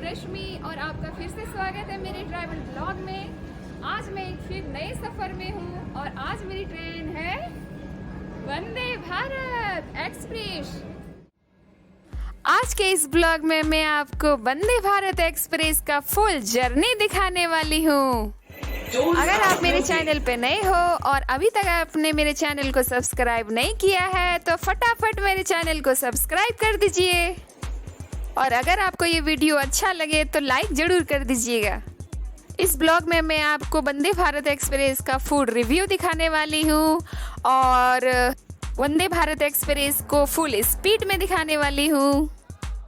रश्मि और आपका फिर से स्वागत है मेरे ट्रैवल ब्लॉग में। आज मैं एक फिर नए सफ़र में हूँ और आज मेरी ट्रेन है वंदे भारत एक्सप्रेस। आज के इस ब्लॉग में मैं आपको वंदे भारत एक्सप्रेस का फुल जर्नी दिखाने वाली हूँ। अगर आप मेरे चैनल पे नए हो और अभी तक आपने मेरे चैनल को सब्सक्राइब नहीं किया है तो फटाफट मेरे चैनल को सब्सक्राइब कर दीजिए और अगर आपको ये वीडियो अच्छा लगे तो लाइक ज़रूर कर दीजिएगा। इस ब्लॉग में मैं आपको वंदे भारत एक्सप्रेस का फूड रिव्यू दिखाने वाली हूँ और वंदे भारत एक्सप्रेस को फुल स्पीड में दिखाने वाली हूँ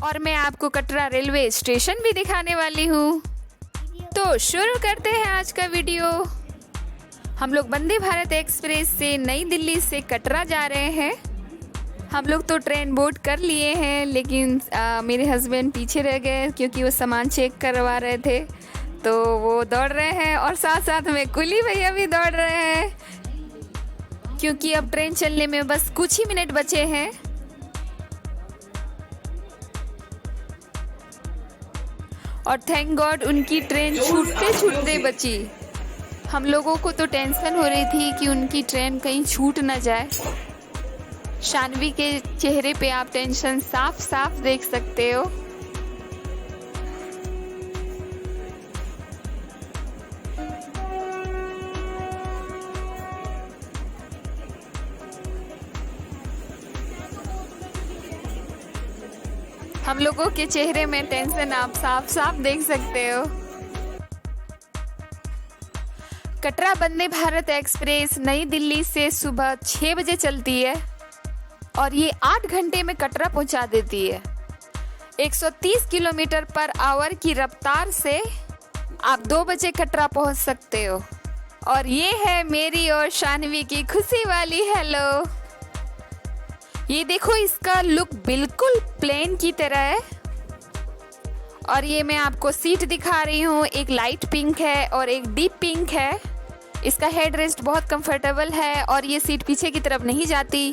और मैं आपको कटरा रेलवे स्टेशन भी दिखाने वाली हूँ। तो शुरू करते हैं आज का वीडियो। हम लोग वंदे भारत एक्सप्रेस से नई दिल्ली से कटरा जा रहे हैं। हम लोग तो ट्रेन बोर्ड कर लिए हैं लेकिन मेरे हस्बैंड पीछे रह गए क्योंकि वो सामान चेक करवा रहे थे, तो वो दौड़ रहे हैं और साथ साथ में कुली भैया भी दौड़ रहे हैं क्योंकि अब ट्रेन चलने में बस कुछ ही मिनट बचे हैं। और थैंक गॉड उनकी ट्रेन छूटते छूटते बची। हम लोगों को तो टेंशन हो रही थी कि उनकी ट्रेन कहीं छूट ना जाए। शानवी के चेहरे पे आप टेंशन साफ साफ देख सकते हो। हम लोगों के चेहरे में टेंशन आप साफ साफ देख सकते हो। कटरा वंदे भारत एक्सप्रेस नई दिल्ली से सुबह 6 बजे चलती है और ये 8 घंटे में कटरा पहुंचा देती है। 130 किलोमीटर पर आवर की रफ्तार से आप 2 बजे कटरा पहुंच सकते हो। और ये है मेरी और शानवी की खुशी वाली हेलो। ये देखो, इसका लुक बिल्कुल प्लेन की तरह है। और ये मैं आपको सीट दिखा रही हूँ, एक लाइट पिंक है और एक डीप पिंक है। इसका हेड रेस्ट बहुत कंफर्टेबल है और ये सीट पीछे की तरफ नहीं जाती।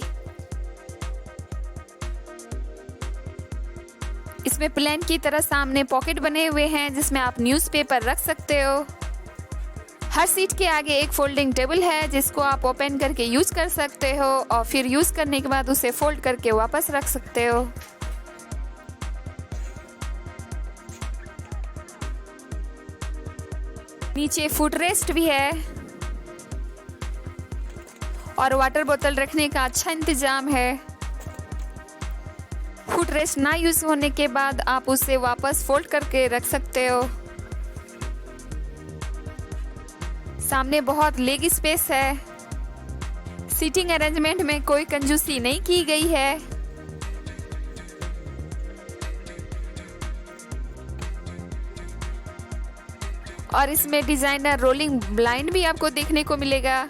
इसमें प्लेन की तरह सामने पॉकेट बने हुए हैं जिसमें आप न्यूज़पेपर रख सकते हो। हर सीट के आगे एक फोल्डिंग टेबल है जिसको आप ओपन करके यूज़ कर सकते हो और फिर यूज़ करने के बाद उसे फोल्ड करके वापस रख सकते हो। नीचे फुट रेस्ट भी है और वाटर बोतल रखने का अच्छा इंतजाम है। फुट रेस्ट ना यूज होने के बाद आप उसे वापस फोल्ड करके रख सकते हो। सामने बहुत लेग स्पेस है। सीटिंग अरेंजमेंट में कोई कंजूसी नहीं की गई है। और इसमें डिजाइनर रोलिंग ब्लाइंड भी आपको देखने को मिलेगा।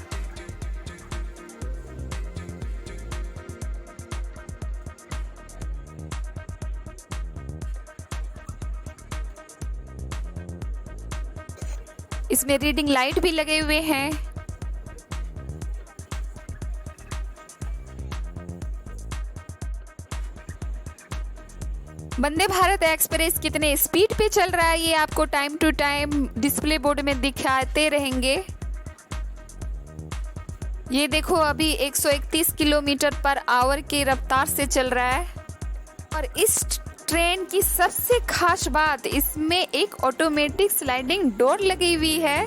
इसमें रीडिंग लाइट भी लगे हुए हैं। वंदे भारत एक्सप्रेस कितने स्पीड पे चल रहा है ये आपको time to time display board में दिखाते रहेंगे। ये देखो, अभी 131 किलोमीटर पर आवर की रफ्तार से चल रहा है। और इस ट्रेन की सबसे खास बात, इसमें एक ऑटोमेटिक स्लाइडिंग डोर लगी हुई है।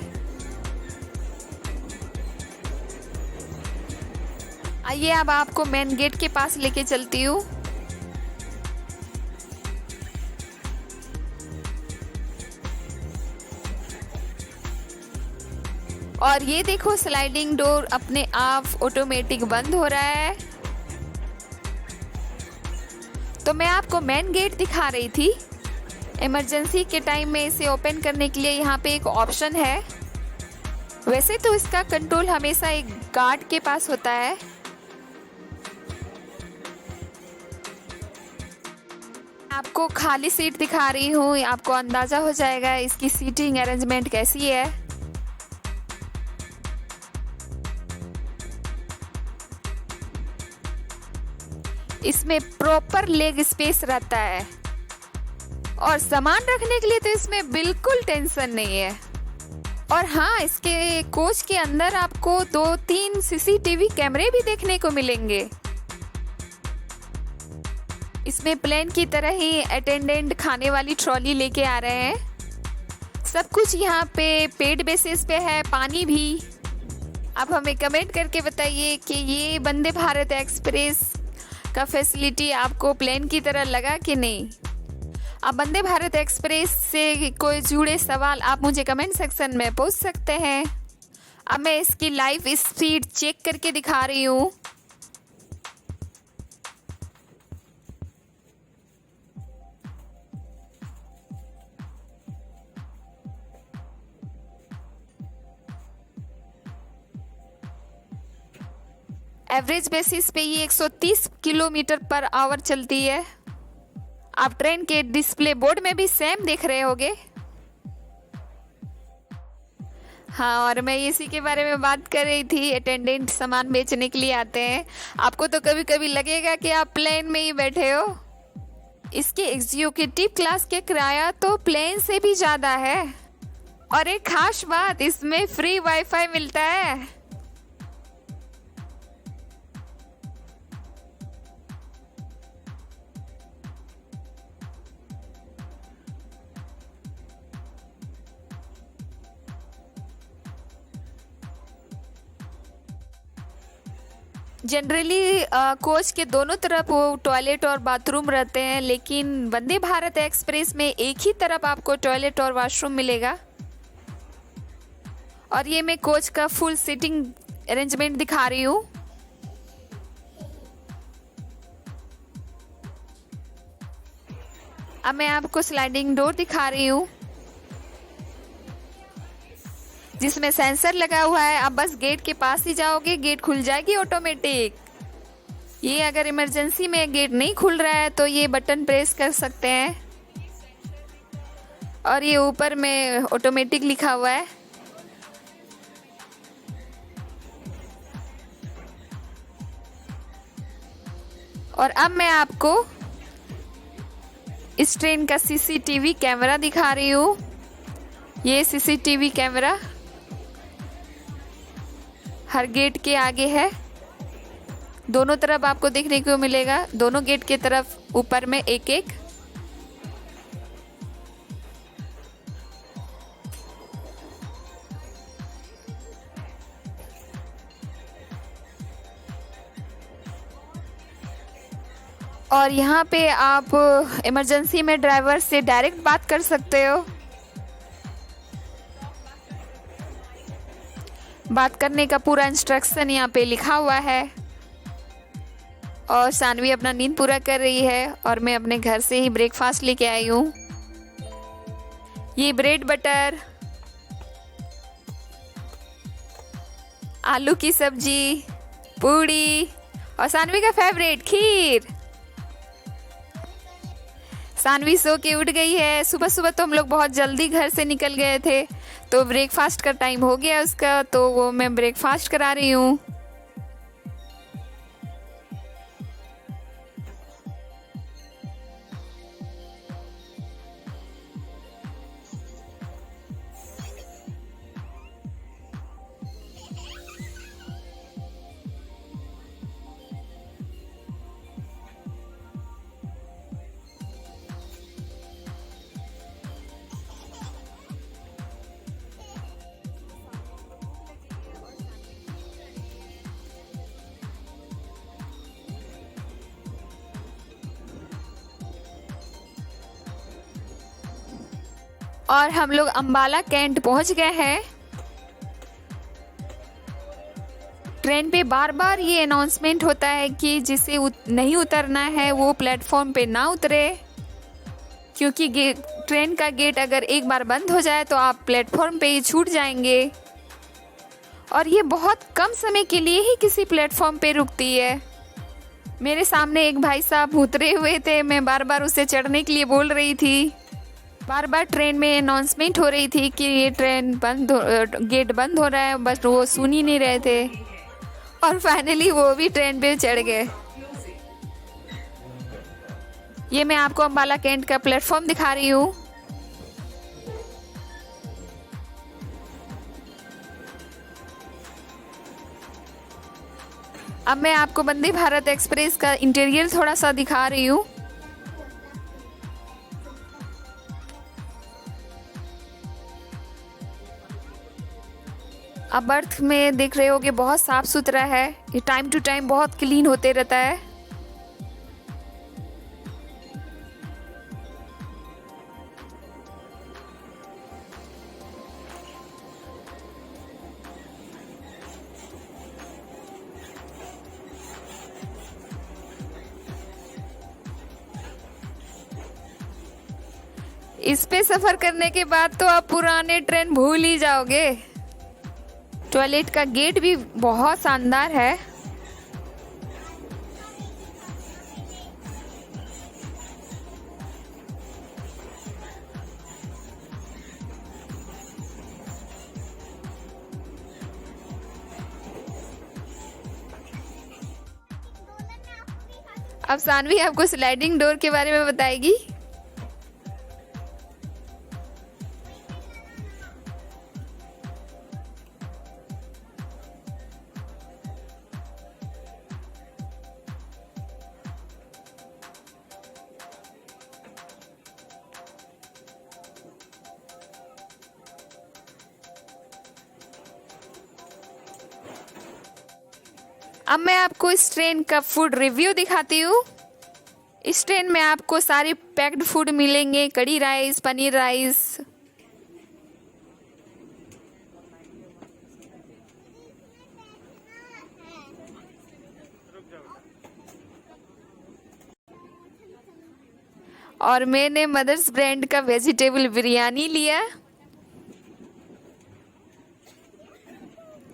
आइए अब आपको मेन गेट के पास लेके चलती हूँ। और ये देखो, स्लाइडिंग डोर अपने आप ऑटोमेटिक बंद हो रहा है। तो मैं आपको मेन गेट दिखा रही थी। इमरजेंसी के टाइम में इसे ओपन करने के लिए यहाँ पे एक ऑप्शन है। वैसे तो इसका कंट्रोल हमेशा एक गार्ड के पास होता है। आपको खाली सीट दिखा रही हूँ, आपको अंदाजा हो जाएगा इसकी सीटिंग अरेंजमेंट कैसी है। इसमें प्रॉपर लेग स्पेस रहता है। और सामान रखने के लिए तो इसमें बिल्कुल टेंशन नहीं है। और हाँ, इसके कोच के अंदर आपको 2-3 सीसीटीवी कैमरे भी देखने को मिलेंगे। इसमें प्लेन की तरह ही अटेंडेंट खाने वाली ट्रॉली लेके आ रहे हैं। सब कुछ यहाँ पे पेड बेसिस पे है, पानी भी। आप हमें कमेंट करके बताइए कि ये वंदे भारत एक्सप्रेस का फैसिलिटी आपको प्लेन की तरह लगा कि नहीं। आप वंदे भारत एक्सप्रेस से कोई जुड़े सवाल आप मुझे कमेंट सेक्शन में पूछ सकते हैं। अब मैं इसकी लाइव स्पीड चेक करके दिखा रही हूँ। एवरेज बेसिस पे ये 130 किलोमीटर पर आवर चलती है। आप ट्रेन के डिस्प्ले बोर्ड में भी सेम देख रहे होंगे। हाँ, और मैं इसी के बारे में बात कर रही थी। अटेंडेंट सामान बेचने के लिए आते हैं। आपको तो कभी कभी लगेगा कि आप प्लेन में ही बैठे हो। इसके एग्जीक्यूटिव क्लास के किराया तो प्लेन से भी ज़्यादा है। और एक खास बात, इसमें फ्री वाईफाई मिलता है। जनरली कोच के दोनों तरफ वो टॉयलेट और बाथरूम रहते हैं, लेकिन वंदे भारत एक्सप्रेस में एक ही तरफ आपको टॉयलेट और वॉशरूम मिलेगा। और ये मैं कोच का फुल सीटिंग अरेंजमेंट दिखा रही हूँ। अब मैं आपको स्लाइडिंग डोर दिखा रही हूँ जिसमें सेंसर लगा हुआ है। आप बस गेट के पास ही जाओगे, गेट खुल जाएगी ऑटोमेटिक। ये अगर इमरजेंसी में गेट नहीं खुल रहा है तो ये बटन प्रेस कर सकते हैं। और ये ऊपर में ऑटोमेटिक लिखा हुआ है। और अब मैं आपको इस ट्रेन का सीसीटीवी कैमरा दिखा रही हूँ। ये सीसीटीवी कैमरा हर गेट के आगे है। दोनों तरफ आपको देखने को मिलेगा। दोनों गेट के तरफ ऊपर में एक एक। और यहाँ पे आप इमरजेंसी में ड्राइवर से डायरेक्ट बात कर सकते हो। बात करने का पूरा इंस्ट्रक्शन यहाँ पे लिखा हुआ है। और सानवी अपना नींद पूरा कर रही है और मैं अपने घर से ही ब्रेकफास्ट लेके आई हूँ। ये ब्रेड बटर, आलू की सब्जी, पूड़ी और सानवी का फेवरेट खीर। सानवी सो के उठ गई है। सुबह सुबह तो हम लोग बहुत जल्दी घर से निकल गए थे, तो ब्रेकफास्ट का टाइम हो गया उसका, तो वो मैं ब्रेकफास्ट करा रही हूँ। और हम लोग अंबाला कैंट पहुंच गए हैं। ट्रेन पे बार बार ये अनाउंसमेंट होता है कि जिसे नहीं उतरना है वो प्लेटफॉर्म पे ना उतरे, क्योंकि ट्रेन का गेट अगर एक बार बंद हो जाए तो आप प्लेटफॉर्म पे ही छूट जाएंगे। और ये बहुत कम समय के लिए ही किसी प्लेटफॉर्म पे रुकती है। मेरे सामने एक भाई साहब उतरे हुए थे, मैं बार बार उसे चढ़ने के लिए बोल रही थी। बार बार ट्रेन में अनाउंसमेंट हो रही थी कि ये ट्रेन गेट बंद हो रहा है, बस वो सुन ही नहीं रहे थे। और फाइनली वो भी ट्रेन पे चढ़ गए। ये मैं आपको अम्बाला कैंट का प्लेटफॉर्म दिखा रही हूँ। अब मैं आपको वंदे भारत एक्सप्रेस का इंटीरियर थोड़ा सा दिखा रही हूँ। अब बर्थ में देख रहे हो कि बहुत साफ सुथरा है, ये टाइम टू टाइम बहुत क्लीन होते रहता है। इस पे सफर करने के बाद तो आप पुराने ट्रेन भूल ही जाओगे। टॉयलेट का गेट भी बहुत शानदार है। अब सानवी आपको स्लाइडिंग डोर के बारे में बताएगी। अब मैं आपको इस ट्रेन का फूड रिव्यू दिखाती हूँ। इस ट्रेन में आपको सारे पैक्ड फूड मिलेंगे, कड़ी राइस, पनीर राइस। और मैंने मदर्स ब्रांड का वेजिटेबल बिरयानी लिया।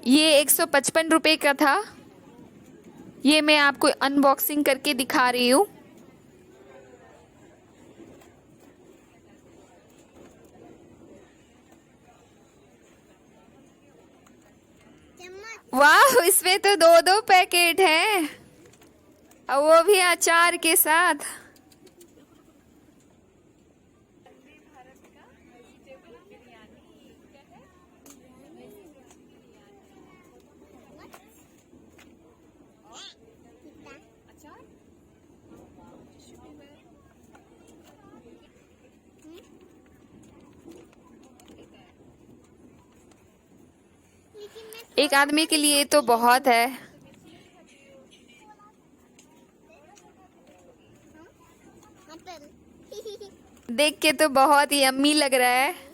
ये 155 रुपये का था। ये मैं आपको अनबॉक्सिंग करके दिखा रही हूँ। वाह, इसमें तो 2-2 पैकेट हैं और वो भी अचार के साथ। एक आदमी के लिए तो बहुत है। देख के तो बहुत ही यम्मी लग रहा है।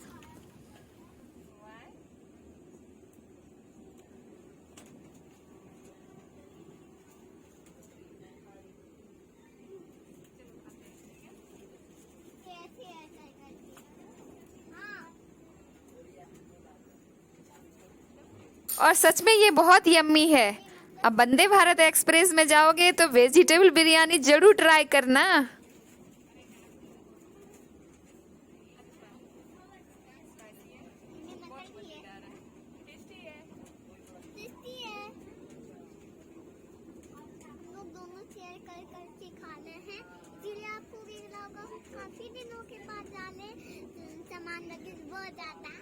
और सच में ये बहुत यम्मी है। अब वंदे भारत एक्सप्रेस में जाओगे तो वेजिटेबल बिरयानी जरूर ट्राई करना। काफी दिनों के बाद जाने सामान लगेज बहुत ज्यादा।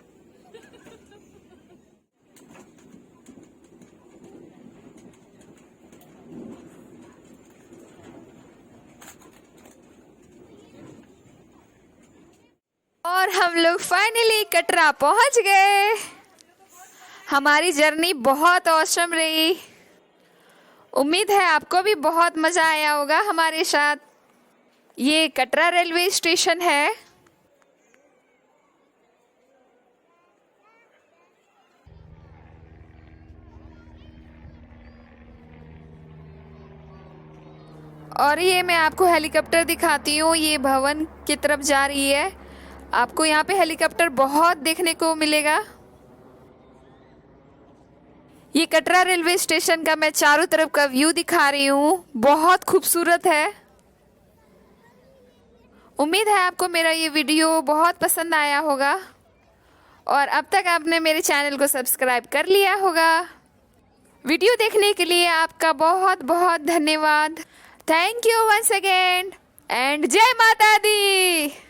और हम लोग फाइनली कटरा पहुंच गए। हमारी जर्नी बहुत औसम रही। उम्मीद है आपको भी बहुत मज़ा आया होगा हमारे साथ। ये कटरा रेलवे स्टेशन है। और ये मैं आपको हेलीकॉप्टर दिखाती हूँ। ये भवन की तरफ जा रही है। आपको यहाँ पे हेलीकॉप्टर बहुत देखने को मिलेगा। ये कटरा रेलवे स्टेशन का मैं चारों तरफ का व्यू दिखा रही हूँ। बहुत खूबसूरत है। उम्मीद है आपको मेरा ये वीडियो बहुत पसंद आया होगा और अब तक आपने मेरे चैनल को सब्सक्राइब कर लिया होगा। वीडियो देखने के लिए आपका बहुत बहुत धन्यवाद। Thank you once again. And जय माता दी।